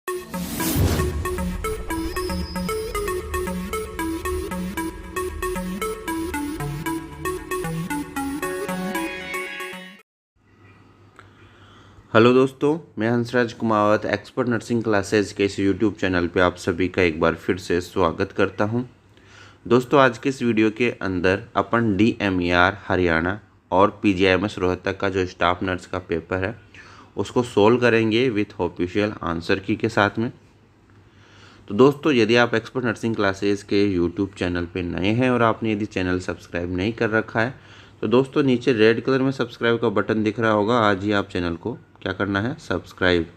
Hello दोस्तों, मैं Hansraj Kumawat expert nursing classes के इस यूट्यूब चैनल पे आप सभी का एक बार फिर से स्वागत करता हूं। दोस्तों, आज के इस वीडियो के अंदर अपन DMER हरियाणा और PGIMS रोहतक का जो स्टाफ नर्स का पेपर है उसको सोल्व करेंगे विथ ऑफिशियल आंसर की के साथ में। तो दोस्तों, यदि आप एक्सपर्ट नर्सिंग क्लासेज के यूट्यूब चैनल पे नए हैं और आपने यदि चैनल सब्सक्राइब नहीं कर रखा है तो दोस्तों नीचे रेड कलर में सब्सक्राइब का बटन दिख रहा होगा। आज ही आप चैनल को क्या करना है, सब्सक्राइब,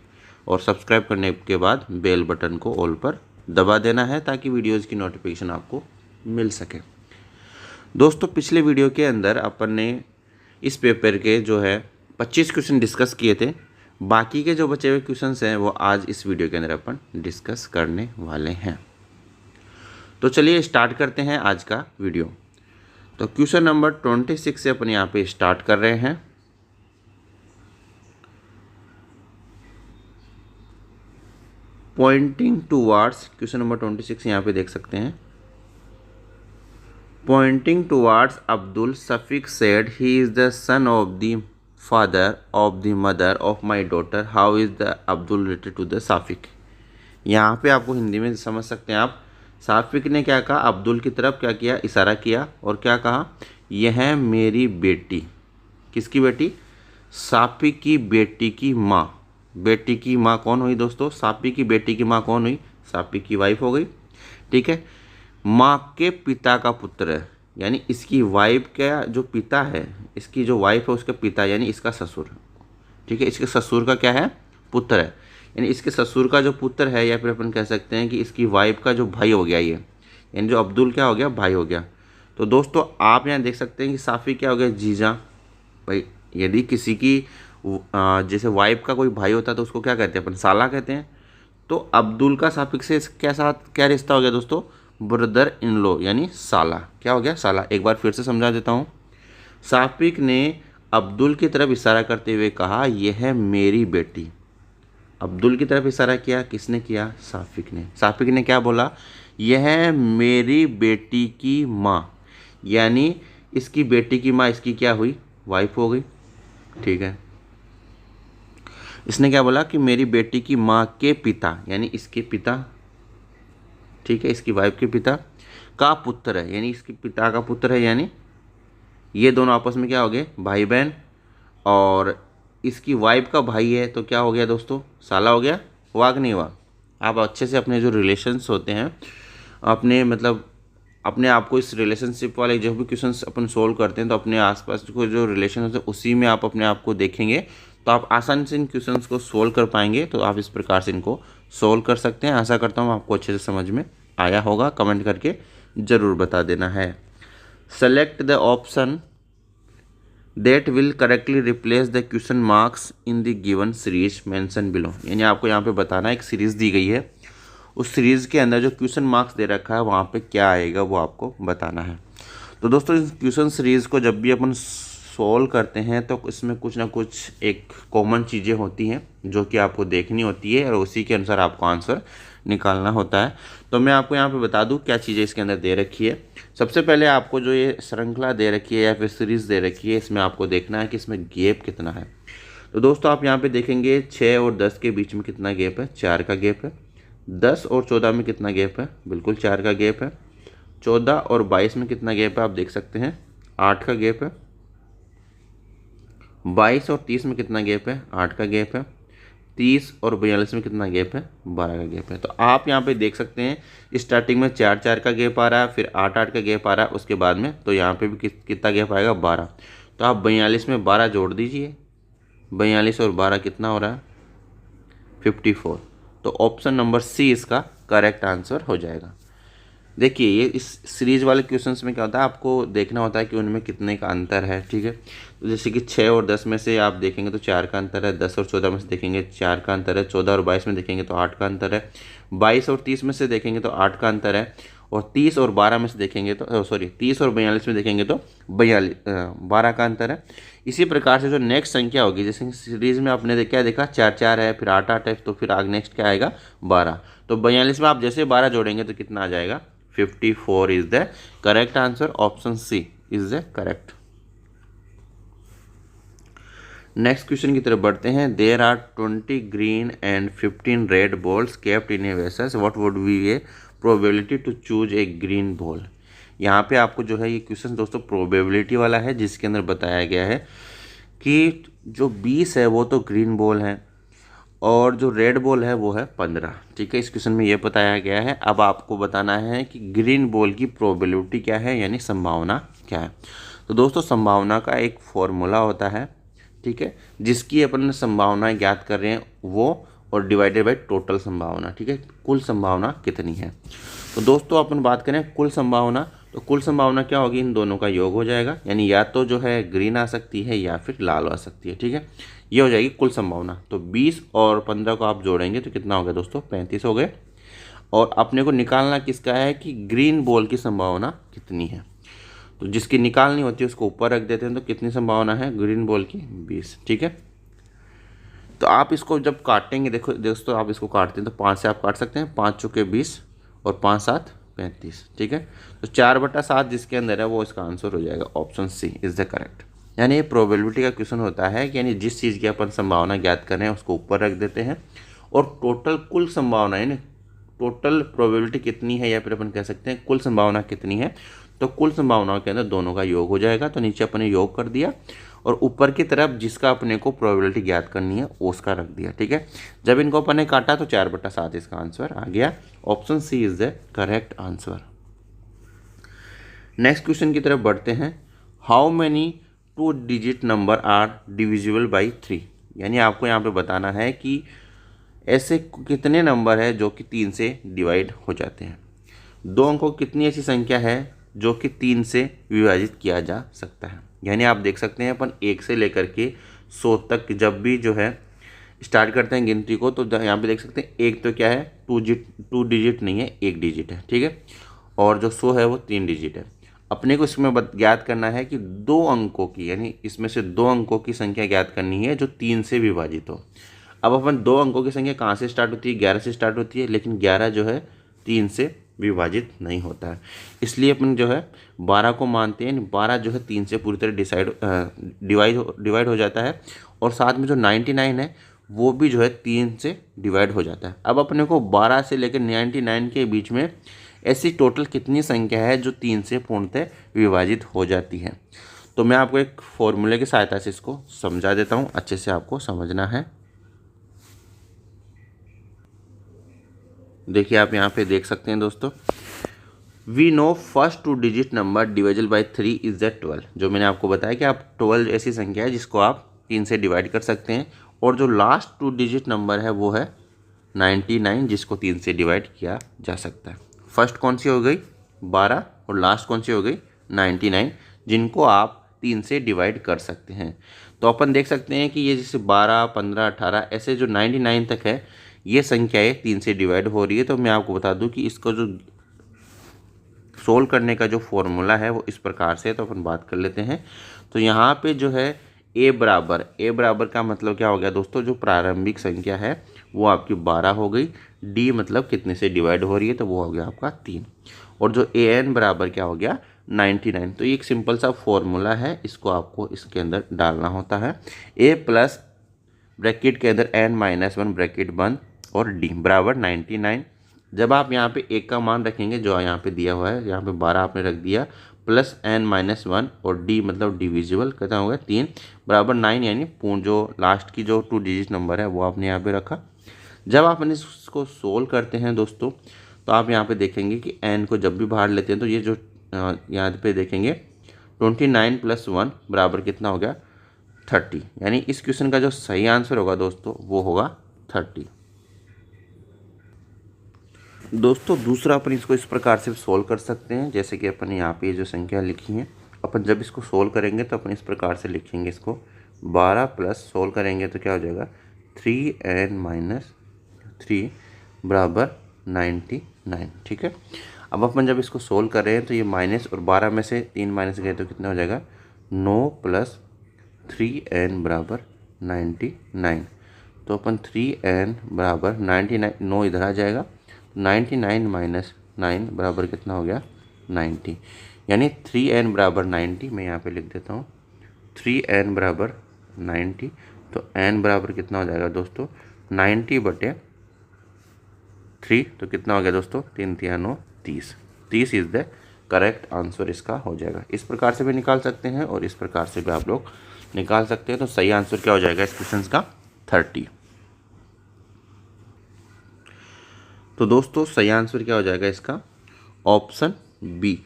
और सब्सक्राइब करने के बाद बेल बटन को ऑल पर दबा देना है ताकि वीडियोज़ की नोटिफिकेशन आपको मिल सके। दोस्तों, पिछले वीडियो के अंदर अपन ने इस पेपर के जो है 25 क्वेश्चन डिस्कस किए थे। बाकी के जो बचे हुए क्वेश्चंस हैं वो आज इस वीडियो के अंदर अपन डिस्कस करने वाले हैं। तो चलिए स्टार्ट करते हैं आज का वीडियो। तो क्वेश्चन नंबर 26 से अपन यहाँ पे स्टार्ट कर रहे हैं। पॉइंटिंग टूवार्ड्स, क्वेश्चन नंबर 26 यहाँ पे देख सकते हैं। Pointing towards Abdul, Safiq said he is the son of the father of the mother of my daughter, how is the Abdul related to the Safiq. यहाँ पे आपको हिंदी में समझ सकते हैं आप। साफिक ने क्या कहा, अब्दुल की तरफ क्या किया, इशारा किया और क्या कहा, यह मेरी बेटी, किसकी बेटी, साफिक की बेटी की माँ। बेटी की माँ कौन हुई दोस्तों, साफिक की बेटी की माँ कौन हुई, साफिक की वाइफ हो गई। ठीक है, माँ के पिता का पुत्र है, यानी इसकी वाइफ का जो पिता है, इसकी जो वाइफ है उसके पिता यानी इसका ससुर। ठीक है, इसके ससुर का क्या है, पुत्र है, यानी इसके ससुर का जो पुत्र है, या फिर अपन कह सकते हैं कि इसकी वाइफ का जो भाई हो गया ये, यानी जो अब्दुल क्या हो गया, भाई हो गया। तो दोस्तों आप यहाँ देख सकते हैं कि साफी क्या हो गया, जीजा। भाई यदि किसी की जैसे वाइफ का कोई भाई होता है तो उसको क्या कहते हैं अपन, साला कहते हैं। तो अब्दुल का साफिक से क्या रिश्ता हो गया दोस्तों, ब्रदर इन लॉ यानी साला। क्या हो गया, साला। एक बार फिर से समझा देता हूँ। साफिक ने अब्दुल की तरफ इशारा करते हुए कहा, यह मेरी बेटी। अब्दुल की तरफ इशारा किया, किसने किया, साफिक ने। साफिक ने क्या बोला, यह मेरी बेटी की माँ, यानी इसकी बेटी की माँ इसकी क्या हुई, वाइफ हो गई। ठीक है, इसने क्या बोला कि मेरी बेटी की माँ के पिता, यानी इसके पिता, ठीक है, इसकी वाइफ के पिता का पुत्र है, यानी इसके पिता का पुत्र है, यानी ये दोनों आपस में क्या हो गए, भाई बहन। और इसकी वाइफ का भाई है तो क्या हो गया दोस्तों, साला हो गया। हुआ कि नहीं हुआ। आप अच्छे से अपने जो रिलेशंस होते हैं, अपने मतलब अपने आप को इस रिलेशनशिप वाले जो भी क्वेश्चंस अपन सोल्व करते हैं तो अपने आसपास को जो रिलेशन होते हैं उसी में आप अपने आप को देखेंगे तो आप आसानी से इन क्वेश्चंस को सोल्व कर पाएंगे। तो आप इस प्रकार से इनको सोल्व कर सकते हैं। आशा करता हूँ आपको अच्छे से समझ में आया होगा। कमेंट करके ज़रूर बता देना है। Select the option that will correctly replace the question marks in the given series mention below, यानी आपको यहाँ पे बताना है, एक सीरीज़ दी गई है, उस सीरीज़ के अंदर जो क्वेश्चन मार्क्स दे रखा है वहाँ पे क्या आएगा वो आपको बताना है। तो दोस्तों इस क्वेश्चन सीरीज़ को जब भी अपन सोल्व करते हैं तो इसमें कुछ ना कुछ एक कॉमन चीज़ें होती हैं जो कि आपको देखनी होती है और उसी के अनुसार आपको आंसर निकालना होता है। तो मैं आपको यहाँ पे बता दूँ क्या चीज़ें इसके अंदर दे रखी है। सबसे पहले आपको जो ये श्रृंखला दे रखी है या फिर सीरीज़ दे रखी है, इसमें आपको देखना है कि इसमें गैप कितना है। तो दोस्तों आप यहाँ पे देखेंगे 6 और 10 के बीच में कितना गैप है, 4 का गैप है। 10 और 14 में कितना गैप है, बिल्कुल 4 का गैप है। 14 और 22 में कितना गैप है, आप देख सकते हैं 8 का गैप है। 22 और 30 में कितना गैप है, 8 का गैप है। 30 और 42 में कितना गैप है, 12 का गैप है। तो आप यहाँ पे देख सकते हैं स्टार्टिंग में 4 का गैप आ रहा है, फिर 8 का गैप आ रहा है उसके बाद में, तो यहाँ पे भी कितना गैप आएगा, 12। तो आप 42 में 12 जोड़ दीजिए, 42 और 12 कितना हो रहा है, 54। तो ऑप्शन नंबर सी इसका करेक्ट आंसर हो जाएगा। देखिए ये इस सीरीज वाले क्वेश्चंस में क्या होता है, आपको देखना होता है कि उनमें कितने का अंतर है। ठीक है, तो जैसे कि 6 और 10 में से आप देखेंगे तो 4 का अंतर है। 10 और 14 में से देखेंगे 4 का अंतर है। 14 और 22 में देखेंगे तो 8 का अंतर है। 22 और 30 में से देखेंगे तो 8 का अंतर है। और 30 और 12 में से देखेंगे तो 30 और 42 में देखेंगे तो 12 का अंतर है। इसी प्रकार से जो नेक्स्ट संख्या होगी, जैसे सीरीज में आपने क्या देखा 4 4 है, फिर 8 8 है, तो फिर आगे नेक्स्ट क्या आएगा 12। तो 42 में आप जैसे 12 जोड़ेंगे तो कितना आ जाएगा 54 is the correct answer. Option C is the correct. Next question की तरफ बढ़ते हैं। There are 20 green and 15 red balls kept in a vessel, what would be a probability to choose a green ball. यहाँ पे आपको जो है ये क्वेश्चन दोस्तों प्रोबेबिलिटी वाला है, जिसके अंदर बताया गया है कि जो 20 है वो तो ग्रीन बॉल है और जो रेड बॉल है वो है 15। ठीक है, इस क्वेश्चन में ये बताया गया है। अब आपको बताना है कि ग्रीन बॉल की प्रोबेबिलिटी क्या है, यानी संभावना क्या है। तो दोस्तों संभावना का एक फॉर्मूला होता है, ठीक है, जिसकी अपन संभावनाएं ज्ञात कर रहे हैं वो, और डिवाइडेड बाय टोटल संभावना। ठीक है, कुल संभावना कितनी है। तो दोस्तों अपन बात करें कुल संभावना, तो कुल संभावना क्या होगी, इन दोनों का योग हो जाएगा, यानी या तो जो है ग्रीन आ सकती है या फिर लाल आ सकती है। ठीक है, ये हो जाएगी कुल संभावना। तो 20 और 15 को आप जोड़ेंगे तो कितना हो गया दोस्तों 35 हो गए। और अपने को निकालना किसका है कि ग्रीन बॉल की संभावना कितनी है। तो जिसकी निकालनी होती है उसको ऊपर रख देते हैं, तो कितनी संभावना है ग्रीन बॉल की 20। ठीक है, तो आप इसको जब काटेंगे, देखो दोस्तों आप इसको काटते हैं तो 5 से आप काट सकते हैं, 5 चौके 20 और 5 7 35। ठीक है, तो 4/7 जिसके अंदर है वो इसका आंसर हो जाएगा। Option C is the correct. यानी ये प्रोबेबिलिटी का क्वेश्चन होता है कि यानी जिस चीज़ की अपन संभावना ज्ञात कर रहे हैं उसको ऊपर रख देते हैं, और टोटल कुल संभावना यानी टोटल प्रोबेबिलिटी कितनी है, या फिर अपन कह सकते हैं कुल संभावना कितनी है, तो कुल संभावनाओं के अंदर दोनों का योग हो जाएगा। तो नीचे अपने योग कर दिया और ऊपर की तरफ जिसका अपने को प्रोबेबिलिटी ज्ञात करनी है उसका रख दिया। ठीक है, जब इनको अपन ने काटा तो 4/7 इसका आंसर आ गया। Option C is the correct answer. Next question की तरफ बढ़ते हैं। How many 2 digit number are divisible by 3। यानी आपको यहाँ पे बताना है कि ऐसे कितने नंबर है जो कि 3 से डिवाइड हो जाते हैं। 2 अंकों की कितनी ऐसी संख्या है जो कि 3 से विभाजित किया जा सकता है। यानी आप देख सकते हैं अपन 1 से लेकर के 100 तक जब भी जो है स्टार्ट करते हैं गिनती को, तो यहाँ पे देख सकते हैं एक तो क्या है 2 डिजिट नहीं है, 1 डिजिट है। ठीक है, और जो 100 है वो 3 डिजिट है। अपने को इसमें ज्ञात करना है कि 2 अंकों की, यानी इसमें से 2 अंकों की संख्या ज्ञात करनी है जो 3 से विभाजित हो। अब अपन 2 अंकों की संख्या कहाँ से स्टार्ट होती है, 11 से स्टार्ट होती है, लेकिन 11 जो है 3 से विभाजित नहीं होता है, इसलिए अपन जो है 12 को मानते हैं। 12 जो है 3 से पूरी तरह डिवाइड हो जाता है, और साथ में जो 99 है वो भी जो है 3 से डिवाइड हो जाता है। अब अपने को 12 से लेकर 99 के बीच में ऐसी टोटल कितनी संख्या है जो 3 से पूर्णतः विभाजित हो जाती है। तो मैं आपको एक फॉर्मूले की सहायता से इसको समझा देता हूँ, अच्छे से आपको समझना है। देखिए आप यहाँ पे देख सकते हैं दोस्तों, we know first 2 digit number divisible by 3 is the 12। जो मैंने आपको बताया कि आप 12 ऐसी संख्या है जिसको आप 3 से डिवाइड कर सकते हैं, और जो लास्ट 2 डिजिट नंबर है वो है 99 जिसको 3 से डिवाइड किया जा सकता है। फर्स्ट कौन सी हो गई 12 और लास्ट कौन सी हो गई 99, जिनको आप 3 से डिवाइड कर सकते हैं। तो अपन देख सकते हैं कि ये जैसे 12 15 18 ऐसे जो 99 तक है ये संख्याएं 3 से डिवाइड हो रही है। तो मैं आपको बता दूं कि इसको जो सोल्व करने का जो फॉर्मूला है वो इस प्रकार से है, तो अपन बात कर लेते हैं। तो यहाँ पे जो है ए बराबर का मतलब क्या हो गया दोस्तों, जो प्रारंभिक संख्या है वो आपकी 12 हो गई। डी मतलब कितने से डिवाइड हो रही है, तो वो हो गया आपका 3। और जो ए एन बराबर क्या हो गया 99। तो ये एक सिंपल सा फॉर्मूला है, इसको आपको इसके अंदर डालना होता है। ए प्लस ब्रैकेट के अंदर n-1 ब्रैकेट बंद और डी बराबर 99। जब आप यहाँ पे एक का मान रखेंगे जो यहाँ पे दिया हुआ है, यहाँ पे 12 आपने रख दिया, प्लस n-1 और डी मतलब डिविजिबल कितना हो गया 3 बराबर 9, यानी पूर्ण जो लास्ट की जो 2 डिजिट नंबर है वो आपने यहाँ पे रखा। जब आप इसको सोल्व करते हैं दोस्तों, तो आप यहाँ पे देखेंगे कि n को जब भी बाहर लेते हैं तो ये जो यहाँ पे देखेंगे 29 + 1 बराबर कितना हो गया 30। यानी इस क्वेश्चन का जो सही आंसर होगा दोस्तों वो होगा 30। दोस्तों दूसरा अपन इसको इस प्रकार से सोल्व कर सकते हैं, जैसे कि अपन यहाँ पे जो संख्या लिखी है, अपन जब इसको सोल्व करेंगे तो अपन इस प्रकार से लिखेंगे इसको 12 प्लस सोल्व करेंगे तो क्या हो जाएगा 3n - 3 बराबर 99। ठीक है, अब अपन जब इसको सोल्व कर रहे हैं तो ये माइनस और 12 में से 3 माइनस गए तो कितना हो जाएगा 9 + 3n बराबर 99। तो अपन 3n बराबर 99, 9 इधर आ जाएगा, 99 - 9 बराबर कितना हो गया 90। यानी 3n बराबर 90, मैं यहाँ पे लिख देता हूँ 3n बराबर 90। तो n बराबर कितना हो जाएगा दोस्तों 90/3, तो कितना हो गया दोस्तों 3 × 9 = 30। 30 इज़ द करेक्ट आंसर इसका हो जाएगा। इस प्रकार से भी निकाल सकते हैं और इस प्रकार से भी आप लोग निकाल सकते हैं। तो सही आंसर क्या हो जाएगा इस क्वेश्चन का 30। तो दोस्तों सही आंसर क्या हो जाएगा इसका ऑप्शन बी।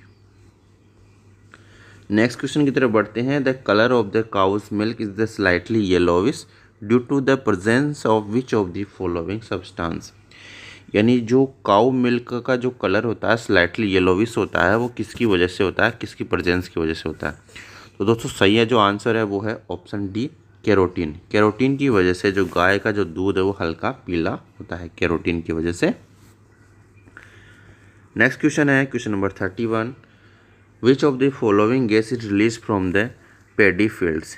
नेक्स्ट क्वेश्चन की तरफ बढ़ते हैं। The colour of the cow's milk is the slightly yellowish due to the presence of which of the following substance. यानी जो काउ मिल्क का जो कलर होता है स्लाइटली येलोविश होता है, वो किसकी वजह से होता है, किसकी प्रेजेंस की वजह से होता है। तो दोस्तों सही है जो आंसर है वो है ऑप्शन डी कैरोटीन। कैरोटीन की वजह से जो गाय का जो दूध है वो हल्का पीला होता है, कैरोटीन की वजह से। नेक्स्ट क्वेश्चन है question number 31। Which of the following gas is release from the pedi fields.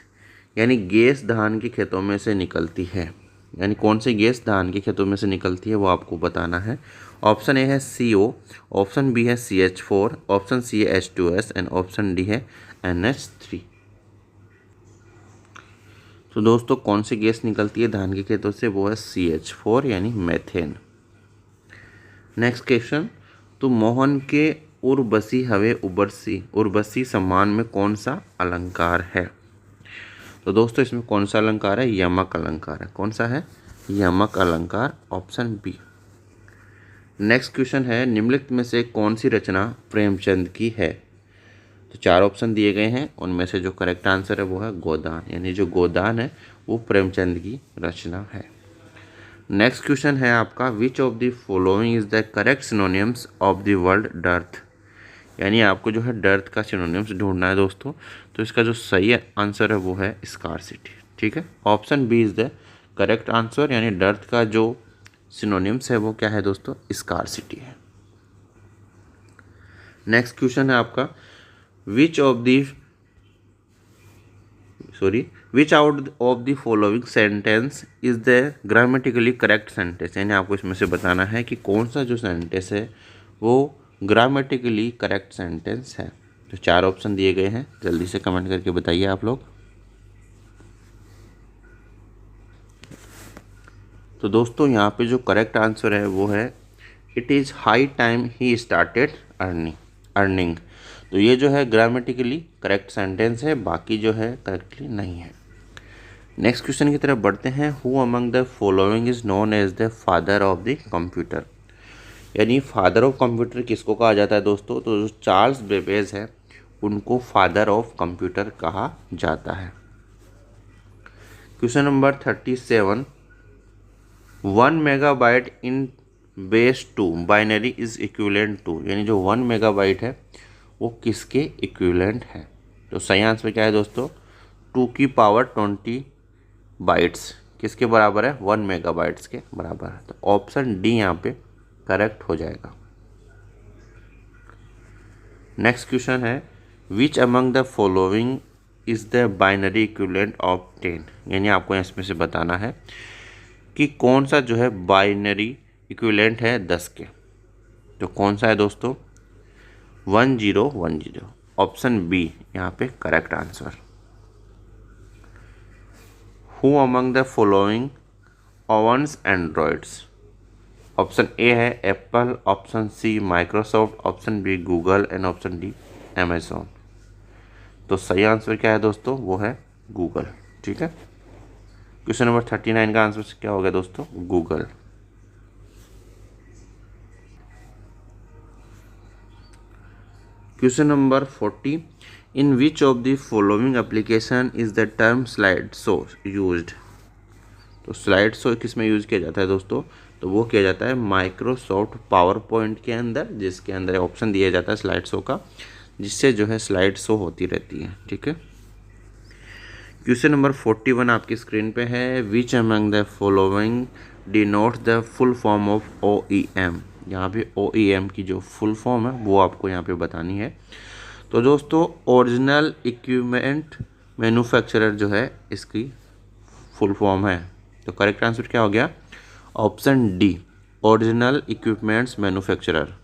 यानी गैस धान के खेतों में से निकलती है, यानी कौन सी गैस धान के खेतों में से निकलती है वो आपको बताना है। ऑप्शन ए है CO, ऑप्शन बी है CH4, ऑप्शन सी है H2S एंड ऑप्शन डी है NH3। तो दोस्तों कौन सी गैस निकलती है धान के खेतों से, वो है CH4 यानी मेथेन। Next question. तो मोहन के उर्वशी हवे उर्वशी सम्मान में कौन सा अलंकार है। तो दोस्तों इसमें कौन सा अलंकार है, यमक अलंकार है। कौन सा है, यमक अलंकार, ऑप्शन बी। नेक्स्ट क्वेश्चन है निम्नलिखित में से कौन सी रचना प्रेमचंद की है। तो 4 ऑप्शन दिए गए हैं, उनमें से जो करेक्ट आंसर है वो है गोदान। यानी जो गोदान है वो प्रेमचंद की रचना है। नेक्स्ट क्वेश्चन है आपका विच of the following is the correct synonyms of the word dearth. यानी आपको जो है डर्थ का सिनोनिम्स ढूंढना है दोस्तों। तो इसका जो सही आंसर है वो है स्कार्सिटी। ठीक है, option B is the correct answer. यानी डर्थ का जो सिनोनिम्स है वो क्या है दोस्तों, स्कार्सिटी है। नेक्स्ट क्वेश्चन है आपका विच out of the following sentence is the grammatically correct sentence. यानी आपको इसमें से बताना है कि कौन सा जो सेंटेंस है वो ग्रामेटिकली करेक्ट सेंटेंस है। तो 4 ऑप्शन दिए गए हैं, जल्दी से कमेंट करके बताइए आप लोग। तो दोस्तों यहाँ पे जो करेक्ट आंसर है वो है it is high time he started earning. तो ये जो है ग्रामेटिकली करेक्ट सेंटेंस है, बाकी जो है करेक्टली नहीं है। नेक्स्ट क्वेश्चन की तरफ बढ़ते हैं। Who among the following is known as the father of the computer. यानी फादर ऑफ कंप्यूटर किसको कहा जाता है दोस्तों, तो जो चार्ल्स बेबेज है उनको फादर ऑफ कंप्यूटर कहा जाता है। Question number 37। 1 megabyte in base 2 binary is equivalent to. यानी जो 1 मेगाबाइट है वो किसके इक्विवेलेंट है। तो सही आंसर क्या है दोस्तों, 2 की पावर 20 बाइट्स किसके बराबर है, 1 मेगाबाइट्स के बराबर है। तो ऑप्शन डी यहाँ पे करेक्ट हो जाएगा। नेक्स्ट क्वेश्चन है विच among the following is the binary equivalent of 10। यानी आपको इसमें से बताना है कि कौन सा जो है बाइनरी इक्विवेलेंट है 10 के। तो कौन सा है दोस्तों, 1010। ऑप्शन बी यहाँ पे correct answer. Who among the following owns Androids. Option A है Apple, option C Microsoft, option B Google and option D Amazon. तो सही आंसर क्या है दोस्तों, वो है गूगल। ठीक है, क्वेश्चन नंबर 39 का आंसर क्या हो गया दोस्तों, Google. Question number 40। In which of the following application is the term slide show used. तो स्लाइड शो किस में यूज़ किया जाता है दोस्तों, तो वो किया जाता है माइक्रोसॉफ्ट पावर पॉइंट के अंदर, जिसके अंदर ऑप्शन दिया जाता है स्लाइड शो का, जिससे जो है स्लाइड शो होती रहती है। ठीक है, क्वेश्चन नंबर 41 आपकी स्क्रीन पे है। विच among the following denote the full form of OEM। यहाँ पे OEM की जो फुल फॉर्म है वो आपको यहाँ पे बतानी है। तो दोस्तों ओरिजिनल इक्विपमेंट मैन्युफैक्चरर जो है इसकी फुल फॉर्म है। तो करेक्ट आंसर क्या हो गया? Option D, original equipments manufacturer.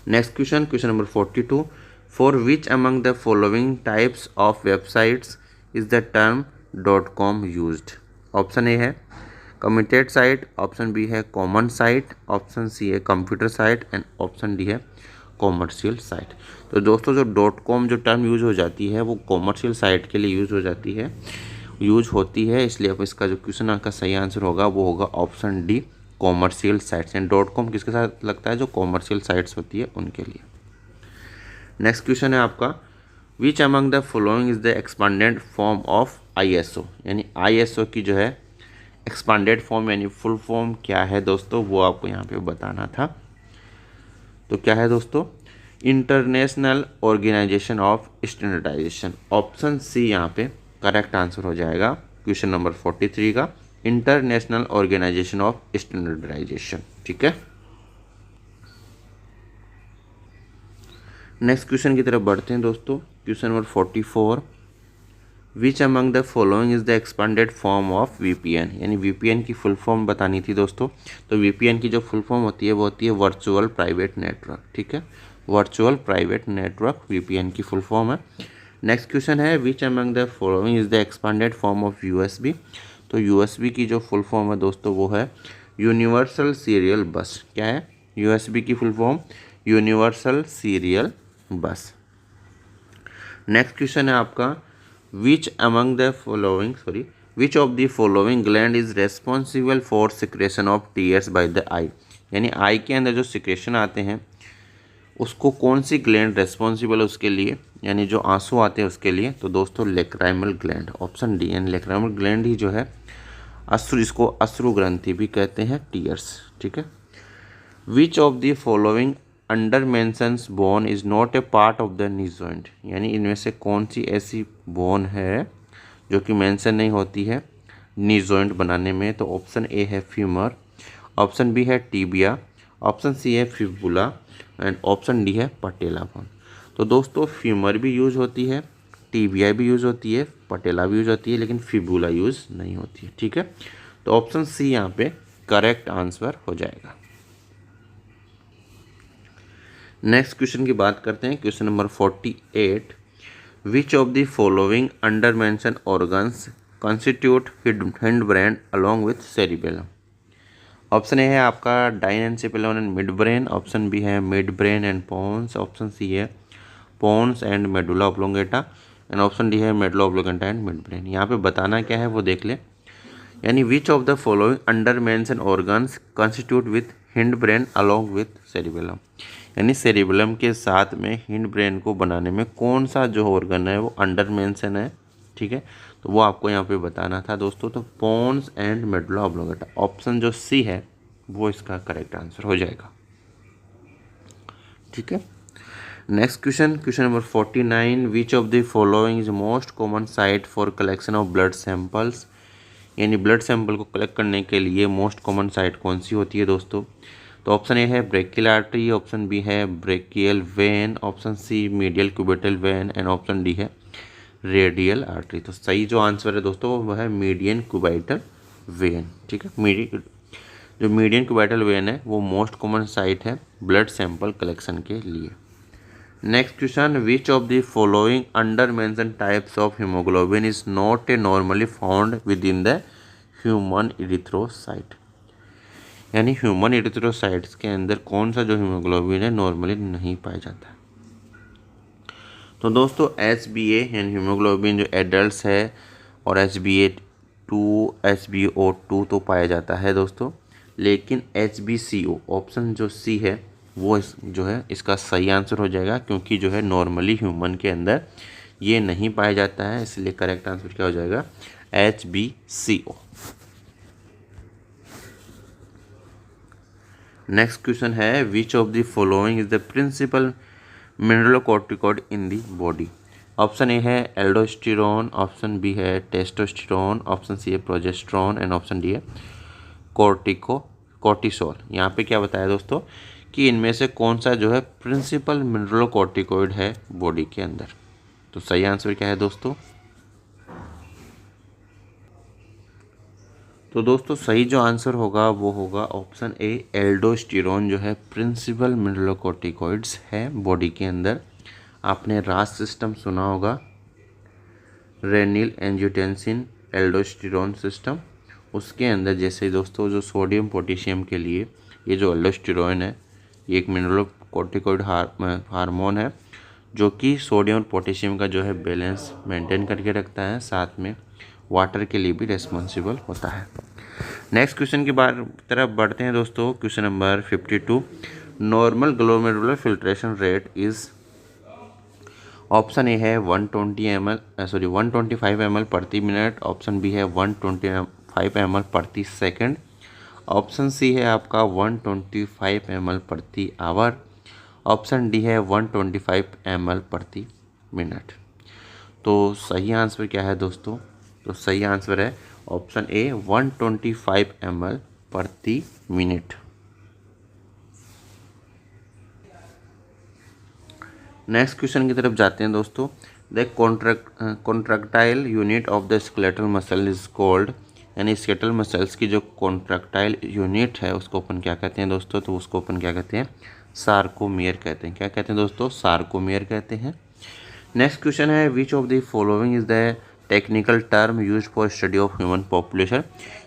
Next question, question number 42, for which among the following types of websites is the term .com used? Option A है committed site, option B है common site, option C है computer site and option D है commercial site. तो दोस्तों जो .com जो term use हो जाती है वो कॉमर्शियल साइट के लिए यूज होती है, इसलिए अब इसका जो क्वेश्चन का सही आंसर होगा वो होगा option D, commercial sites. And .com किसके साथ लगता है? जो कॉमर्शियल साइट्स होती है उनके लिए। नेक्स्ट क्वेश्चन है आपका, which among the following is the expanded form of ISO? यानी ISO की जो है एक्सपांडेड फॉर्म यानी फुल फॉर्म क्या है दोस्तों, वो आपको यहाँ पे बताना था। तो क्या है दोस्तों? International organisation of standardisation. Option C यहाँ पे करेक्ट आंसर हो जाएगा क्वेश्चन नंबर 43 का, इंटरनेशनल ऑर्गेनाइजेशन ऑफ स्टैंडर्डाइजेशन। ठीक है, नेक्स्ट क्वेश्चन की तरफ बढ़ते हैं दोस्तों। Question number 44, which among the following is the expanded form of VPN? यानी VPN की फुल फॉर्म बतानी थी दोस्तों। तो VPN की जो फुल फॉर्म होती है वो होती है वर्चुअल प्राइवेट नेटवर्क। ठीक है, वर्चुअल प्राइवेट नेटवर्क VPN की फुल फॉर्म है। नेक्स्ट क्वेश्चन है, विच among the following is the expanded form of USB? तो USB की जो फुल फॉर्म है दोस्तों वो है यूनिवर्सल सीरियल बस। क्या है USB की full form? Universal serial bus. Next question है आपका, which among the following which of the following gland is responsible for secretion of tears by the eye? यानी आई के अंदर जो सिक्रेशन आते हैं उसको कौन सी ग्लैंड रेस्पॉन्सिबल है उसके लिए, यानी जो आंसू आते हैं उसके लिए? तो दोस्तों लेक्राइमल ग्लैंड, ऑप्शन डी। यानी लेक्राइमल ग्लैंड ही जो है अश्रु, इसको अश्रु ग्रंथि भी कहते हैं, टीयर्स। ठीक है, which of the following under mentions bone is not a part of the knee joint? यानी इनमें से कौन सी ऐसी बोन है जो कि मेंशन नहीं होती है नी जॉइंट बनाने में? तो ऑप्शन ए है फीमर, ऑप्शन बी है टीबिया, ऑप्शन सी है फिबुला एंड ऑप्शन डी है पटेला बोन। तो दोस्तों फीमर भी यूज होती है, टीबिया भी यूज होती है, पटेला भी यूज होती है, लेकिन फिबुला यूज नहीं होती है। ठीक है, तो ऑप्शन सी यहाँ पे करेक्ट आंसर हो जाएगा। नेक्स्ट क्वेश्चन की बात करते हैं, question number 48, which of the following under mention organs constitute hind brain along with cerebellum? Option A है आपका diencephalon and mid brain, option B है mid brain and pons, option C है pons and medulla oblongata and option D है medulla oblongata and mid brain. यहाँ पे बताना क्या है वो देख ले। यानी which of the following under mention organs constitute with hind brain along with cerebellum? यानी सेरिबेलम के साथ में हिंड ब्रेन को बनाने में कौन सा जो ऑर्गन है वो अंडर मेंशन है? ठीक है, तो वो आपको यहाँ पे बताना था दोस्तों। तो pons and medulla oblongata, option जो सी है वो इसका करेक्ट आंसर हो जाएगा। ठीक है, next question, question number 49, which of the following is most common site for collection of blood samples? यानी ब्लड सैंपल को कलेक्ट करने के लिए मोस्ट कॉमन साइट कौन सी होती है दोस्तों? तो ऑप्शन ए है ब्रेकियल आर्टरी, ऑप्शन बी है brachial vein, option C medial cubital vein and option D है रेडियल आर्टरी। तो सही जो आंसर है दोस्तों वो है मीडियन क्यूबाइटल वेन। ठीक है, जो मीडियन क्यूबाइटल वेन है वो मोस्ट कॉमन साइट है ब्लड सैंपल कलेक्शन के लिए। Next question, which of the following under mention types of haemoglobin is not a normally found with in the human erythrocyte? यानी human erythrocytes के अंदर कौन सा जो हीमोग्लोबिन है नॉर्मली नहीं पाया जाता है? तो दोस्तों HbA यानी हीमोग्लोबिन जो एडल्ट है और HbA2 HbO2 तो पाया जाता है दोस्तों, लेकिन HbCO ऑप्शन जो सी है वो जो है इसका सही आंसर हो जाएगा, क्योंकि जो है नॉर्मली ह्यूमन के अंदर ये नहीं पाया जाता है, इसलिए करेक्ट आंसर क्या हो जाएगा? HbCO। नेक्स्ट क्वेश्चन है, which of the following is the principal mineralocorticoid in the body? Option A है एल्डोस्टेरोन, ऑप्शन बी है टेस्टोस्टेरोन, ऑप्शन सी है प्रोजेस्टेरोन एंड ऑप्शन डी है कॉर्टिसोल। यहाँ पे क्या बताया दोस्तों कि इनमें से कौन सा जो है प्रिंसिपल मिनरलोकॉर्टिकॉइड है बॉडी के अंदर। तो सही आंसर क्या है दोस्तों? तो दोस्तों सही जो आंसर होगा वो होगा ऑप्शन ए, एल्डोस्टेरोन जो है प्रिंसिपल मिनरलोकॉर्टिकॉइड्स है बॉडी के अंदर। आपने रास सिस्टम सुना होगा, रेनिल एंजियोटेंसिन एल्डोस्टेरोन सिस्टम। उसके अंदर जैसे दोस्तों जो सोडियम पोटेशियम के लिए ये जो एल्डोस्टेरोन है ये एक मिनरलोकॉर्टिकॉइड हार्मोन है जो कि सोडियम और पोटेशियम का जो है बैलेंस मेंटेन करके रखता है, साथ में वाटर के लिए भी रेस्पॉन्सिबल होता है। नेक्स्ट क्वेश्चन की तरफ बढ़ते हैं दोस्तों। Question number 52, normal glomerular filtration rate is, option A है 125 ml प्रति मिनट, ऑप्शन बी है 125 ml प्रति सेकंड, ऑप्शन सी है आपका 125 ml प्रति आवर, ऑप्शन डी है 125 ml प्रति मिनट। तो सही आंसर क्या है दोस्तों? तो सही आंसर है ऑप्शन ए 125 ml प्रति मिनट। नेक्स्ट क्वेश्चन की तरफ जाते हैं दोस्तों। The contractile unit of the skeletal muscle is called, यानी स्केलेटल मसल्स की जो कॉन्ट्रैक्टाइल यूनिट है उसको अपन क्या कहते हैं दोस्तों? तो उसको अपन क्या कहते हैं? सार्कोमियर कहते हैं। क्या कहते हैं दोस्तों? सार्कोमियर कहते हैं। नेक्स्ट क्वेश्चन है, which of the following is the technical term use for study of human population,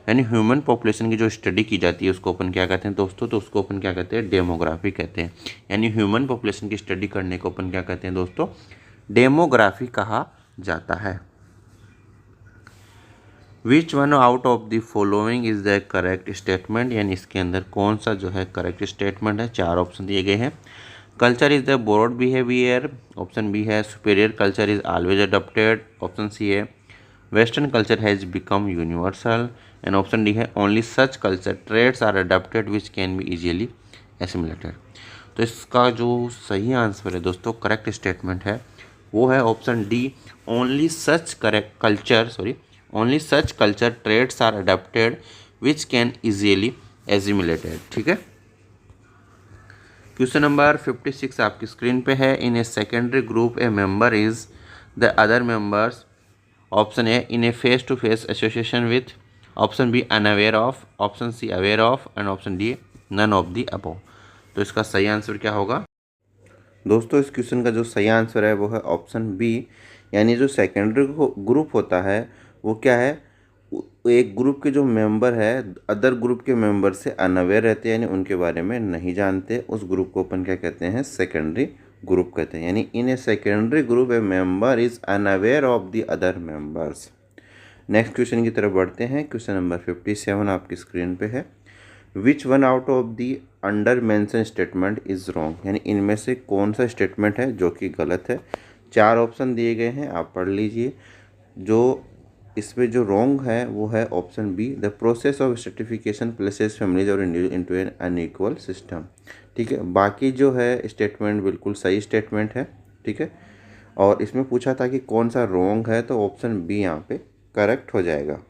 यानी ह्यूमन पॉपुलेशन की जो स्टडी की जाती है उसको अपन क्या कहते हैं दोस्तों? तो उसको अपन क्या कहते हैं? डेमोग्राफी कहते हैं। यानी ह्यूमन पॉपुलेशन की स्टडी करने को अपन क्या कहते हैं दोस्तों? डेमोग्राफी कहा जाता है। Which one out of the following is the correct statement, यानी इसके अंदर कौन सा जो है करेक्ट स्टेटमेंट है? चार ऑप्शन दिए गए हैं। Culture is the borrowed behaviour, option B है superior culture is always adopted, option C है western culture has become universal, and option D है only such culture traits are adopted which can be easily assimilated. तो इसका जो सही answer है दोस्तों, correct statement है वो है option D, only such culture traits are adopted which can easily assimilated. ठीक है। क्वेश्चन नंबर 56 आपकी स्क्रीन पे है। In a secondary group a member is the other members, option A in a face to face association with, option B unaware of, option C aware of, and option D none of the above. तो इसका सही answer क्या होगा दोस्तों? इस question का जो सही आंसर है वो है ऑप्शन बी, यानी जो सेकेंडरी ग्रुप होता है वो क्या है? एक ग्रुप के जो मेंबर है अदर ग्रुप के मेंबर से अनअवेयर रहते हैं, यानी उनके बारे में नहीं जानते, उस ग्रुप को अपन क्या कहते हैं? सेकेंडरी ग्रुप कहते हैं। यानी in a secondary group a member is unaware of the other members. Next question की तरफ बढ़ते हैं। क्वेश्चन नंबर 57 आपकी स्क्रीन पे है। Which one out of the under mention statement is wrong, यानी इनमें से कौन सा स्टेटमेंट है जो कि गलत है? चार ऑप्शन दिए गए हैं, आप पढ़ लीजिए। जो इसमें जो रॉन्ग है वो है option B, the process of certification places families और individual into an unequal system. ठीक है। बाकी जो है स्टेटमेंट बिल्कुल सही स्टेटमेंट है। ठीक है। और इसमें पूछा था कि कौन सा रॉन्ग है, तो ऑप्शन बी यहाँ पे करेक्ट हो जाएगा।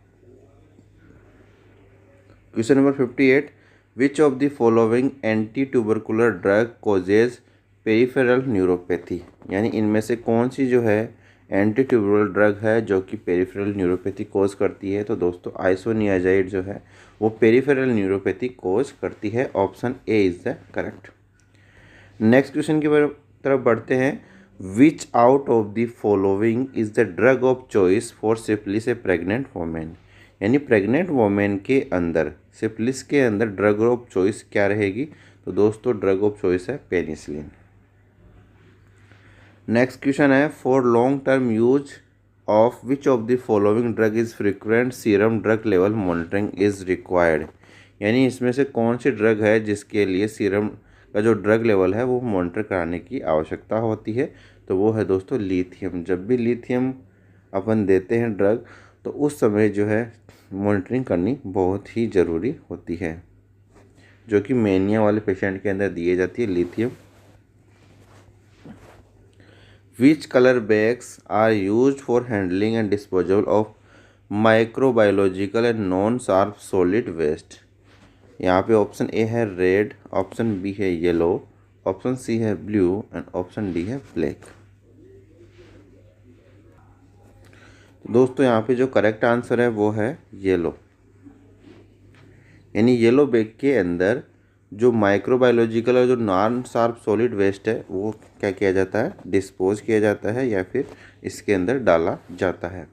Question number 58, which of the following anti tubercular drug causes peripheral neuropathy, यानी इनमें से कौन सी जो है एंटी ट्यूबरल ड्रग है जो कि पेरिफेरल न्यूरोपैथी कोज करती है? तो दोस्तों आइसोनियाजाइड जो है वो पेरिफेरल न्यूरोपैथी कोज करती है। Option A is the correct. Next question की तरफ बढ़ते हैं। विच out of the following is the drug of choice for syphilis A pregnant women, यानी प्रेग्नेंट वोमेन के अंदर सिफिलिस के अंदर ड्रग ऑफ चॉइस क्या रहेगी? तो दोस्तों ड्रग ऑफ चॉइस है पेनिसिलिन। नेक्स्ट क्वेश्चन है, for long term use of which of the following drug is frequent serum drug level monitoring is required, यानी इसमें से कौन सी ड्रग है जिसके लिए सीरम का जो ड्रग लेवल है वो मॉनिटर कराने की आवश्यकता होती है? तो वो है दोस्तों लिथियम। जब भी लिथियम अपन देते हैं ड्रग तो उस समय जो है मॉनिटरिंग करनी बहुत ही ज़रूरी होती है, जो कि मेनिया वाले पेशेंट के अंदर दिए जाती है lithium. Which color bags are used for handling and disposal of microbiological and non-sharp solid waste, यहाँ पे ऑप्शन ए है रेड, ऑप्शन बी है येलो, ऑप्शन सी है ब्लू एंड ऑप्शन डी है ब्लैक। दोस्तों यहाँ पे जो करेक्ट आंसर है वो है येलो, यानी येलो बैग के अंदर जो माइक्रोबायोलॉजिकल और जो नॉन शार्प सॉलिड वेस्ट है वो क्या किया जाता है, डिस्पोज किया जाता है या फिर इसके अंदर डाला जाता है।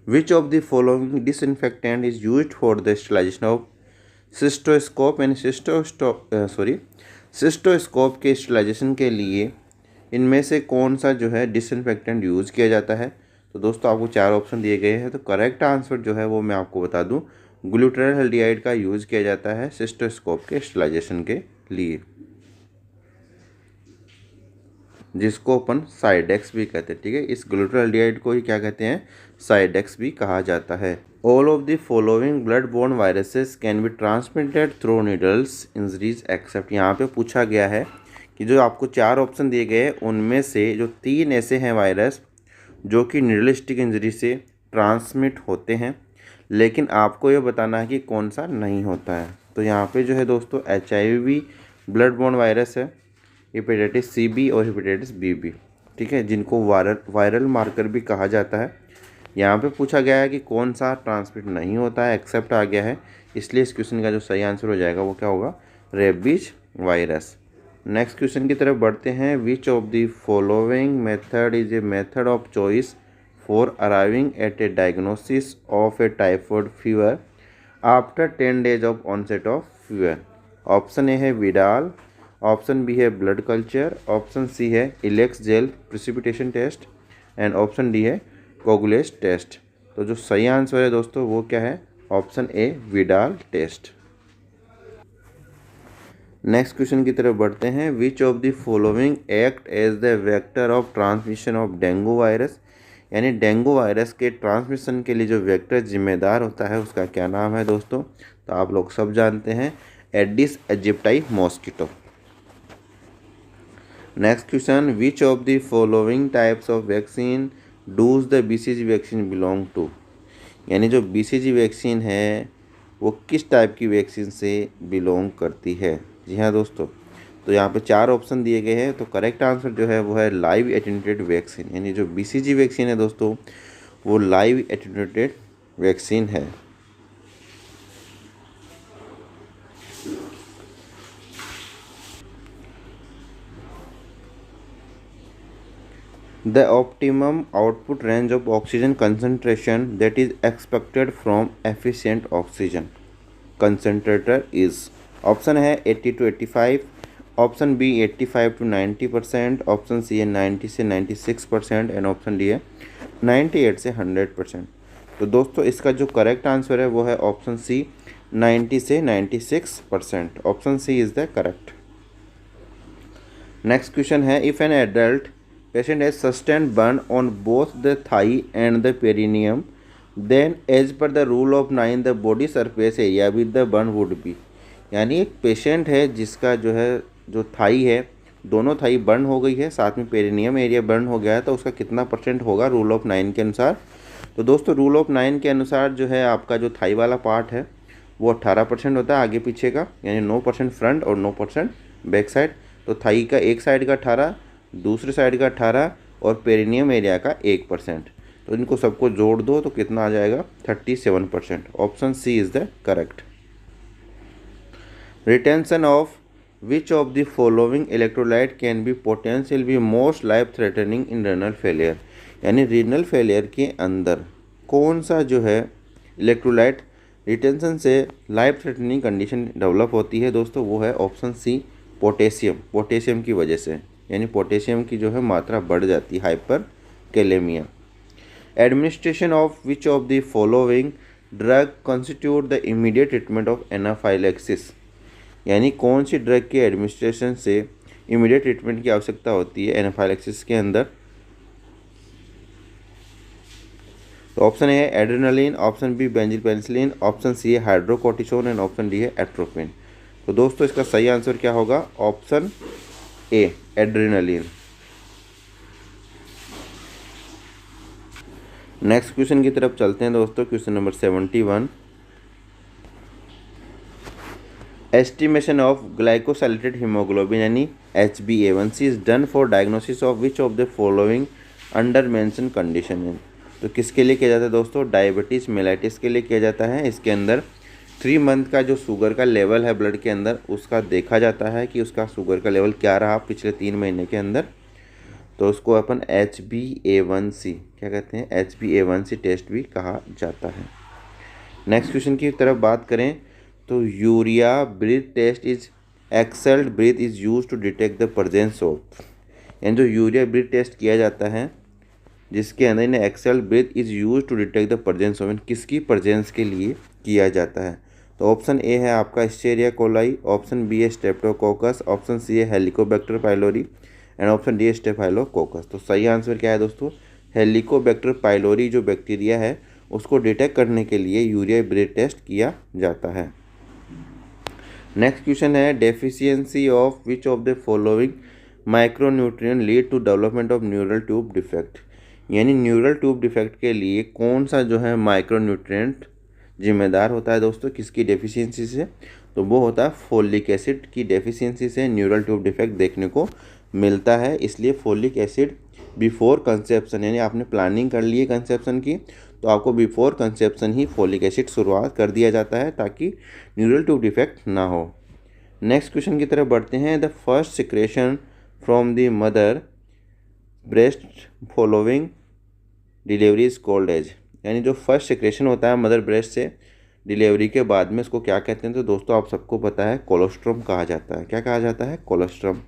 Which of the following disinfectant is used for the sterilisation of cystoscope and cystoscope के स्टरलाइजेशन के लिए इनमें से कौन सा जो है डिसइंफेक्टेंट यूज़ किया जाता है। तो दोस्तों आपको 4 ऑप्शन दिए गए हैं, तो करेक्ट आंसर जो है वो मैं आपको बता दूं, ग्लूटाल्डिहाइड का यूज़ किया जाता है सिस्टोस्कोप के स्टरलाइजेशन के लिए, जिसको अपन साइडेक्स भी कहते हैं। ठीक है, इस ग्लूटाल्डिहाइड को ही क्या कहते हैं, साइडेक्स भी कहा जाता है। All of the following blood borne viruses can be transmitted through needles injuries except. यहाँ पे पूछा गया है कि जो आपको 4 ऑप्शन दिए गए हैं उनमें से जो 3 ऐसे हैं वायरस जो कि नीडल स्टिक इंजरी से ट्रांसमिट होते हैं, लेकिन आपको ये बताना है कि कौन सा नहीं होता है। तो यहाँ पे जो है दोस्तों HIV ब्लड बोर्न वायरस है, हेपेटाइटिस CB और हेपेटाइटिस BB, ठीक है, जिनको वायरल मार्कर भी कहा जाता है। यहाँ पे पूछा गया है कि कौन सा ट्रांसमिट नहीं होता है, एक्सेप्ट आ गया है, इसलिए इस क्वेश्चन का जो सही आंसर हो जाएगा वो क्या होगा, रेबीज वायरस। नेक्स्ट क्वेश्चन की तरफ बढ़ते हैं। Which of the following method is a method of choice for arriving at a diagnosis of a typhoid fever after 10 days of onset of fever. Option A है Widal, option B है blood culture, option C है Elek's gel precipitation test and option D है coagulase test. तो जो सही answer है दोस्तों वो क्या है, option A Widal test. Next question की तरफ बढ़ते हैं। Which of the following act as the vector of transmission of dengue virus, यानी डेंगू वायरस के ट्रांसमिशन के लिए जो वेक्टर जिम्मेदार होता है उसका क्या नाम है दोस्तों। तो आप लोग सब जानते हैं, Aedes aegypti mosquito. Next question, which of the following types of vaccine does the BCG vaccine belong to, यानी जो BCG वैक्सीन है वो किस टाइप की वैक्सीन से बिलोंग करती है। जी हाँ दोस्तों, तो यहाँ पे 4 ऑप्शन दिए गए हैं, तो करेक्ट आंसर जो है वो है लाइव एटेन्यूएटेड वैक्सीन, यानी जो BCG वैक्सीन है दोस्तों वो लाइव एटेन्यूएटेड वैक्सीन है। The optimum output range of oxygen concentration that is expected from efficient oxygen concentrator is, option है 80 to 85, option B 85 to 90%, option C है 90 से 96% एंड ऑप्शन डी है 98 से 100%। तो दोस्तों इसका जो करेक्ट आंसर है वो है ऑप्शन सी 90 से 96%। Option C is the correct. Next question है, if an adult patient has sustained burn on both the thigh and the perineum, then as per the rule of 9 the body surface area with the burn would be, यानी एक patient है जिसका जो है जो Thai है, दोनों Thai burn हो गई है, साथ में पेरिनियम एरिया बर्न हो गया है, तो उसका कितना % होगा रूल ऑफ 9 के अनुसार। तो दोस्तों रूल ऑफ 9 के अनुसार जो है आपका जो थाई वाला पार्ट है वो 18% होता है आगे पीछे का, यानी 9% फ्रंट और 9% बैक साइड। तो थाई का एक साइड का 18, दूसरे साइड का 18 और पेरिनियम एरिया का 1%, तो इनको सबको जोड़ दो तो कितना आ जाएगा 37%। Option C is the correct. Retention of which of the following electrolyte can be potential be most life threatening in renal failure, यानी रीनल फेलियर के अंदर कौन सा जो है इलेक्ट्रोलाइट रिटेंशन से लाइफ थ्रेटनिंग कंडीशन डेवलप होती है दोस्तों, वो है ऑप्शन सी पोटेशियम। पोटेशियम की वजह से, यानी पोटेशियम की जो है मात्रा बढ़ जाती है, hyper kalaemia. Administration of which of the following drug constitute the immediate treatment of anaphylaxis, यानी कौन सी ड्रग के एडमिनिस्ट्रेशन से इमीडिएट ट्रीटमेंट की आवश्यकता होती है एनाफाइलेक्सिस के अंदर। तो ऑप्शन ए है adrenaline, option B benzylpenicillin, option C है हाइड्रोकोर्टिसोन एंड ऑप्शन डी है एट्रोपिन। तो दोस्तों इसका सही आंसर क्या होगा, option A adrenaline. Next question की तरफ चलते हैं दोस्तों, question number 71। Estimation of glycosylated haemoglobin यानी HbA1c is done for diagnosis of which of the following under mention condition. तो किसके लिए किया जाता है दोस्तों? डायबिटीज़ मेलाइटिस के लिए किया जाता है। इसके अंदर 3 मंथ का जो शुगर का लेवल है ब्लड के अंदर उसका देखा जाता है कि उसका शुगर का लेवल क्या रहा पिछले 3 महीने के अंदर। तो उसको अपन HbA1c क्या कहते हैं? HbA1c टेस्ट भी कहा जाता है। नेक्स्ट क्वेश्चन की तरफ बात करें तो urea breath test is exhaled breath is use to detect the presence of, यानी जो यूरिया ब्रीथ टेस्ट किया जाता है जिसके अंदर इन्हें exhaled breath is use to detect the presence of, किसकी प्रेजेंस के लिए किया जाता है? तो ऑप्शन ए है आपका एस्चेरिया कोलाई, ऑप्शन बी है स्ट्रेप्टोकोकस, ऑप्शन सी है Helicobacter pylori and option D है स्टेफाइलोकोकस। तो सही आंसर क्या है दोस्तों? हेलिकोबैक्टर पाइलोरी जो बैक्टीरिया है उसको डिटेक्ट करने के लिए यूरिया ब्रीथ टेस्ट किया जाता है। नेक्स्ट क्वेश्चन है deficiency of which of the following micronutrient lead to development of neural tube defect, यानी न्यूरल ट्यूब डिफेक्ट के लिए कौन सा जो है माइक्रोन्यूट्रिएंट जिम्मेदार होता है दोस्तों किसकी डेफिशिएंसी से? तो वो होता है फोलिक एसिड की डेफिशिएंसी से न्यूरल ट्यूब डिफेक्ट देखने को मिलता है। इसलिए फोलिक एसिड बिफोर कंसेप्शन, यानी आपने प्लानिंग कर ली है कंसेप्शन की तो आपको बिफोर कंसेप्शन ही फोलिक एसिड शुरुआत कर दिया जाता है ताकि न्यूरल ट्यूब डिफेक्ट ना हो। नेक्स्ट क्वेश्चन की तरफ बढ़ते हैं। The first secretion from the mother breast following delivery is called as, यानी जो फर्स्ट सिक्रेशन होता है मदर ब्रेस्ट से डिलीवरी के बाद में उसको क्या कहते हैं? तो दोस्तों आप सबको पता है कोलोस्ट्रम कहा जाता है। क्या कहा जाता है? Colostrum.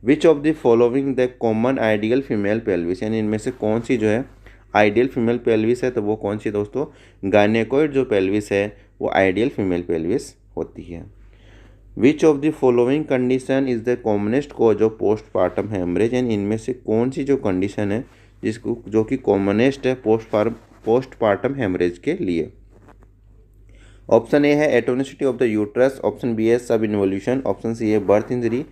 Which of the following the common ideal female pelvis, यानी इनमें से कौन सी जो है आइडियल फीमेल पेल्विस है? तो वो कौन सी दोस्तों? गायनेकोइड जो पेल्विस है वो आइडियल फीमेल पेल्विस होती है। Which of the following condition is the commonest cause of postpartum haemorrhage, यानी इनमें से कौन सी जो कंडीशन है जिसको जो कि कॉमनेस्ट है पोस्टपार्टम हेमरेज के लिए? ऑप्शन ए है atonicity of the uterus, option B है सब इन्वोल्यूशन, ऑप्शन सी है birth injury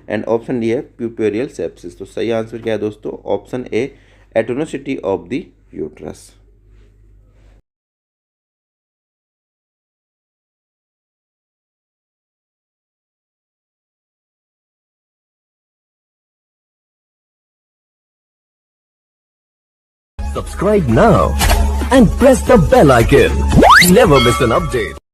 and option D है प्यूपेरियल सेप्सिस। तो सही आंसर क्या है दोस्तों? Option A atonicity of the uterus. Subscribe now and press the bell icon. Never miss an update.